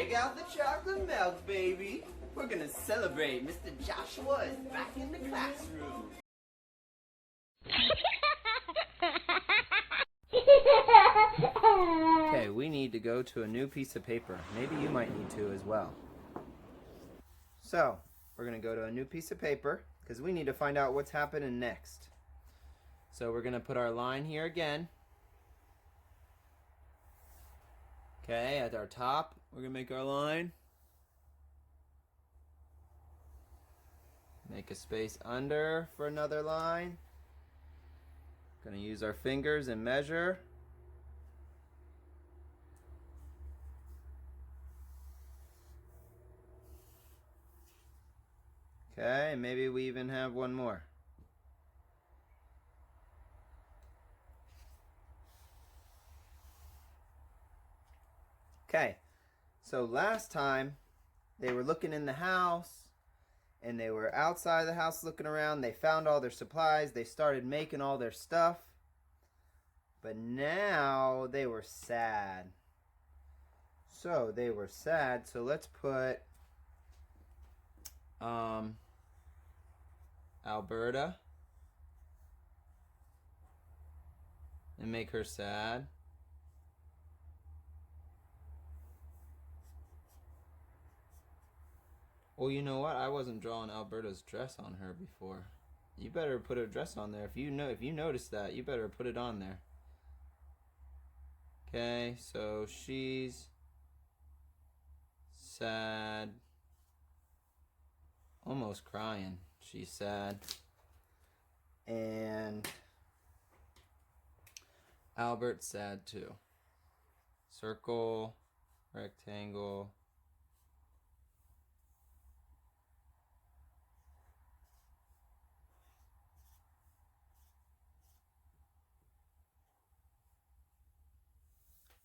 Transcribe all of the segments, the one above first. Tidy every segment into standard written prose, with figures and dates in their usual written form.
Break out the chocolate milk, baby. We're gonna celebrate. Mr. Joshua is back in the classroom. Okay, we need to go to a new piece of paper. Maybe you might need to as well. So, we're gonna go to a new piece of paper because we need to find out what's happening next. So we're gonna put our line here again. Okay, at our top, we're gonna make our line. Make a space under for another line. Gonna use our fingers and measure. Okay, maybe we even have one more. Okay, so last time they were looking in the house and they were outside the house looking around. They found all their supplies. They started making all their stuff. But now they were sad. So they were sad. So let's put Alberta and make her sad. Well, you know what? I wasn't drawing Alberta's dress on her before. You better put a dress on there. If you notice that, you better put it on there. Okay, so she's sad. Almost crying. She's sad. And Albert's sad too. Circle, rectangle.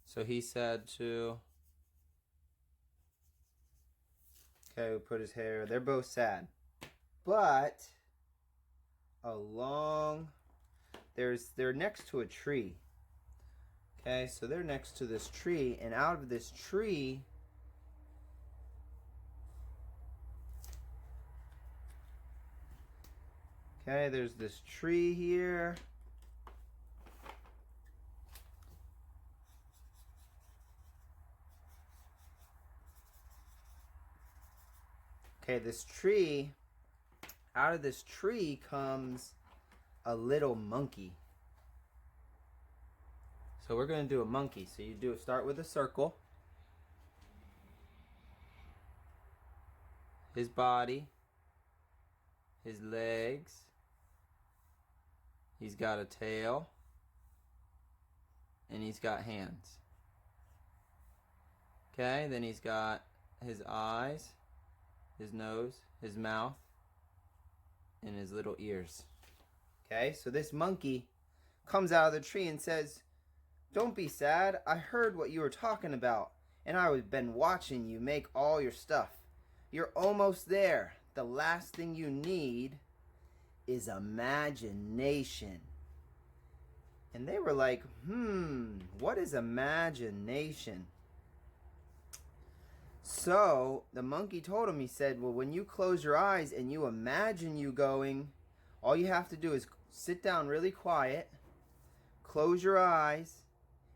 So he's sad too. Okay, we put his hair. They're both sad. But they're next to a tree. Okay, so they're next to this tree, and out of this tree okay, there's this tree here. Okay, this tree, out of this tree comes a little monkey. So we're going to do a monkey. So you start with a circle. His body, his legs. He's got a tail. And he's got hands. Okay, then he's got his eyes, his nose, his mouth, and his little ears. Okay, so this monkey comes out of the tree and says, "Don't be sad. I heard what you were talking about, and I've been watching you make all your stuff. You're almost there. The last thing you need is imagination." And they were like, what is imagination? So the monkey told him, he said, well, when you close your eyes and you imagine you going, all you have to do is sit down really quiet, close your eyes,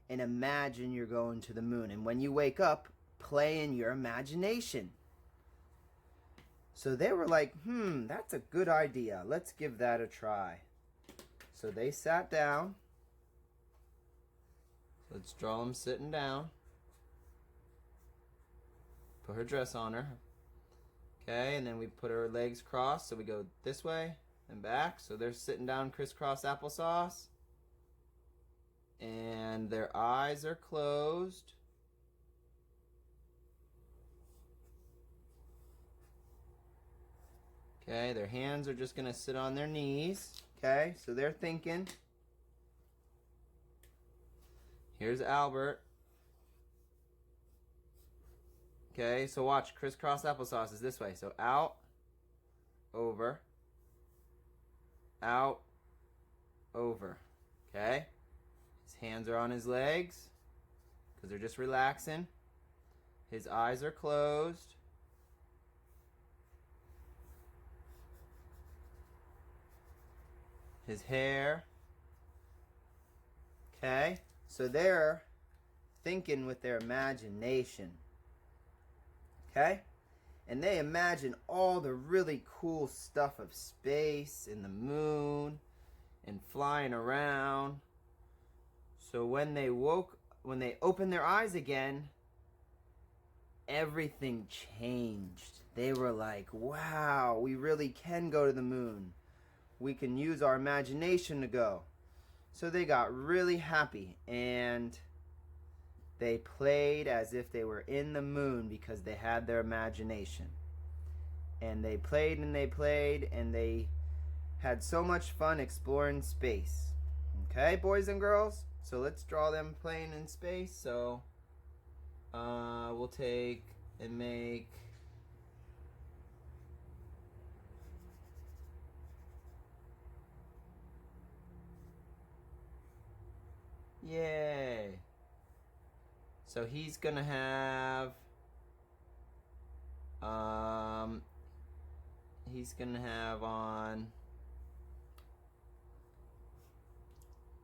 and imagine you're going to the moon. And when you wake up, play in your imagination. So they were like, that's a good idea. Let's give that a try. So they sat down. Let's draw them sitting down. Put her dress on her. Okay, and then we put her legs crossed. So we go this way and back. So they're sitting down crisscross applesauce. And their eyes are closed. Okay, their hands are just going to sit on their knees. Okay, so they're thinking. Here's Albert. Okay, so watch, crisscross applesauce is this way. So out, over, out, over. Okay? His hands are on his legs because they're just relaxing. His eyes are closed. His hair. Okay? So they're thinking with their imagination. Okay? And they imagine all the really cool stuff of space and the moon and flying around. So when they opened their eyes again, everything changed. They were like, wow, we really can go to the moon. We can use our imagination to go. So they got really happy and they played as if they were in the moon because they had their imagination. And they played and they played and they had so much fun exploring space. Okay, boys and girls? So let's draw them playing in space. So we'll take and make yay. So he's gonna have on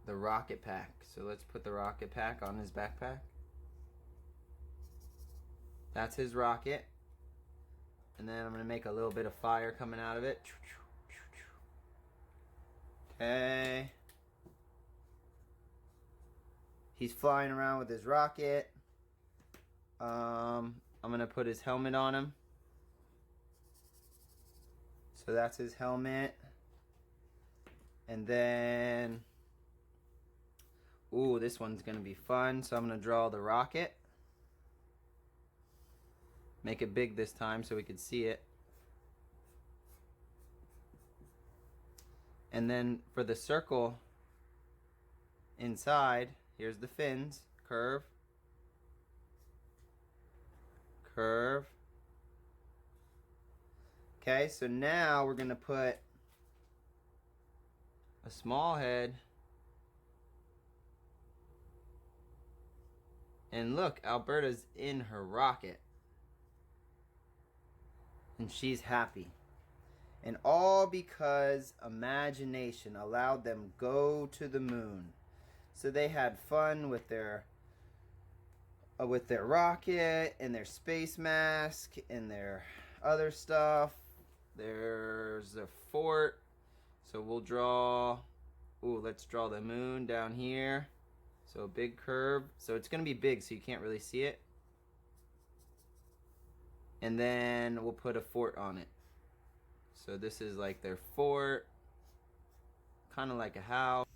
the rocket pack. So let's put the rocket pack on his backpack. That's his rocket. And then I'm gonna make a little bit of fire coming out of it. Okay. He's flying around with his rocket. I'm gonna put his helmet on him. So that's his helmet. And then, ooh, this one's gonna be fun. So I'm gonna draw the rocket. Make it big this time so we can see it. And then for the circle inside, here's the fins. Curve. Curve. Okay, so now we're gonna put a small head. And look, Alberta's in her rocket. And she's happy. And all because imagination allowed them go to the moon. So they had fun with their rocket and their space mask and their other stuff. There's a fort. So we'll draw, let's draw the moon down here. So a big curve. So it's gonna be big so you can't really see it. And then we'll put a fort on it. So this is like their fort, kind of like a house.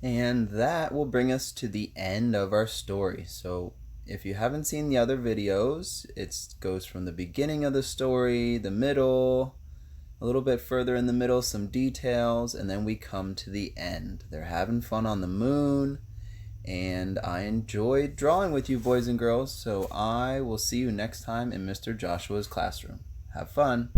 And that will bring us to the end of our story. So if you haven't seen the other videos, it goes from the beginning of the story, the middle, a little bit further in the middle, some details, and then we come to the end. They're having fun on the moon, and I enjoyed drawing with you, boys and girls, so I will see you next time in Mr. Joshua's classroom. Have fun!